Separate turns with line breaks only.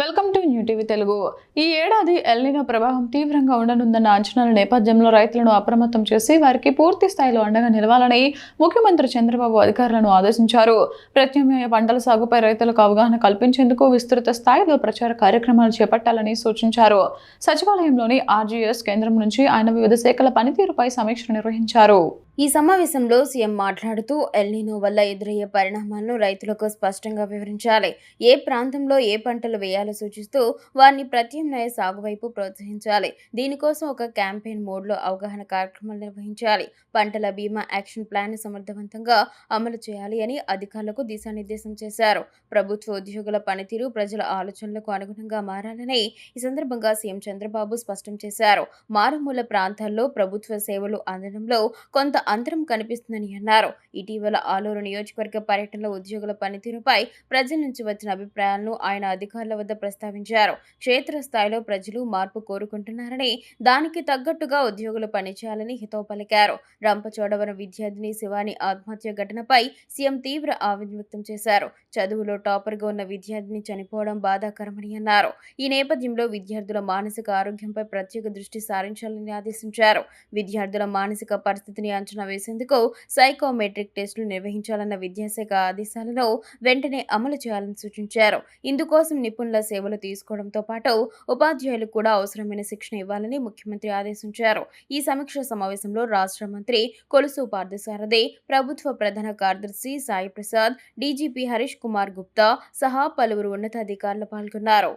Welcome to new TV Telugu. ఈ ఏడాది El Niño ప్రభావం తీవ్రంగా ఉండనుందన్న అంచనాల నేపథ్యంలో రైతులను అప్రమత్తం చేసి వారికి పూర్తి స్థాయిలో అండగా నిలవాలని ముఖ్యమంత్రి చంద్రబాబు అధికారులను ఆదేశించారు. ప్రత్యామ్నాయ పంటల సాగుపై రైతులకు అవగాహన కల్పించేందుకు విస్తృత స్థాయిలో ప్రచార కార్యక్రమాలు చేపట్టాలని సూచించారు. సచివాలయంలోని ఆర్జీఎస్ కేంద్రం నుంచి ఆయన వివిధ శాఖల పనితీరుపై సమీక్ష నిర్వహించారు.
ఈ సమావేశంలో సీఎం మాట్లాడుతూ ఎల్నినో వల్ల ఎదురయ్యే పరిణామాలను రైతులకు స్పష్టంగా వివరించాలి. ఏ ప్రాంతంలో ఏ పంటలు వేయాలో సూచిస్తూ వారిని ప్రత్యామ్నాయ సాగు వైపు ప్రోత్సహించాలి. దీనికోసం ఒక క్యాంపెయిన్ మోడ్లో అవగాహన కార్యక్రమాలు నిర్వహించాలి. పంటల బీమా యాక్షన్ ప్లాన్ సమర్థవంతంగా అమలు చేయాలి అని అధికారులకు దిశానిర్దేశం చేశారు. ప్రభుత్వ ఉద్యోగుల పనితీరు ప్రజల ఆలోచనలకు అనుగుణంగా మారాలని ఈ సందర్భంగా సీఎం చంద్రబాబు స్పష్టం చేశారు. మారుమూల ప్రాంతాల్లో ప్రభుత్వ సేవలు అందడంలో కొంత అంతరం కనిపిస్తుందని అన్నారు. ఇటీవల ఆలూరు నియోజకవర్గ పర్యటనలో ఉద్యోగుల పనితీరుపై ప్రజల నుంచి వచ్చిన అభిప్రాయాలను ఆయన అధికారుల వద్ద ప్రస్తావించారు. క్షేత్రస్థాయిలో ప్రజలు మార్పు కోరుకుంటున్నారని, దానికి తగ్గట్టుగా ఉద్యోగులు పనిచేయాలని హితవు పలికారు. రంపచోడవరం విద్యార్థిని శివాని ఆత్మహత్య ఘటనపై సీఎం తీవ్ర ఆవేదన వ్యక్తం చేశారు. చదువులో టాపర్గా ఉన్న విద్యార్థిని చనిపోవడం బాధాకరమని అన్నారు. ఈ నేపథ్యంలో విద్యార్థుల మానసిక ఆరోగ్యంపై ప్రత్యేక దృష్టి సారించాలని ఆదేశించారు. విద్యార్థుల మానసిక పరిస్థితిని అంచనా వేసేందుకు సైకోమెట్రిక్ టెస్టులు నిర్వహించాలన్న విద్యాశాఖ ఆదేశాలను వెంటనే అమలు చేయాలని సూచించారు. ఇందుకోసం నిపుణుల సేవలు తీసుకోవడంతో పాటు ఉపాధ్యాయులకు కూడా అవసరమైన శిక్షణ ఇవ్వాలని ముఖ్యమంత్రి ఆదేశించారు. ఈ సమీక్ష సమావేశంలో రాష్ట్ర మంత్రి కొలుసు పార్థసారథి, ప్రభుత్వ ప్రధాన కార్యదర్శి సాయి ప్రసాద్, డీజీపీ హరీష్ కుమార్ గుప్తా సహా పలువురు ఉన్నతాధికారులు పాల్గొన్నారు.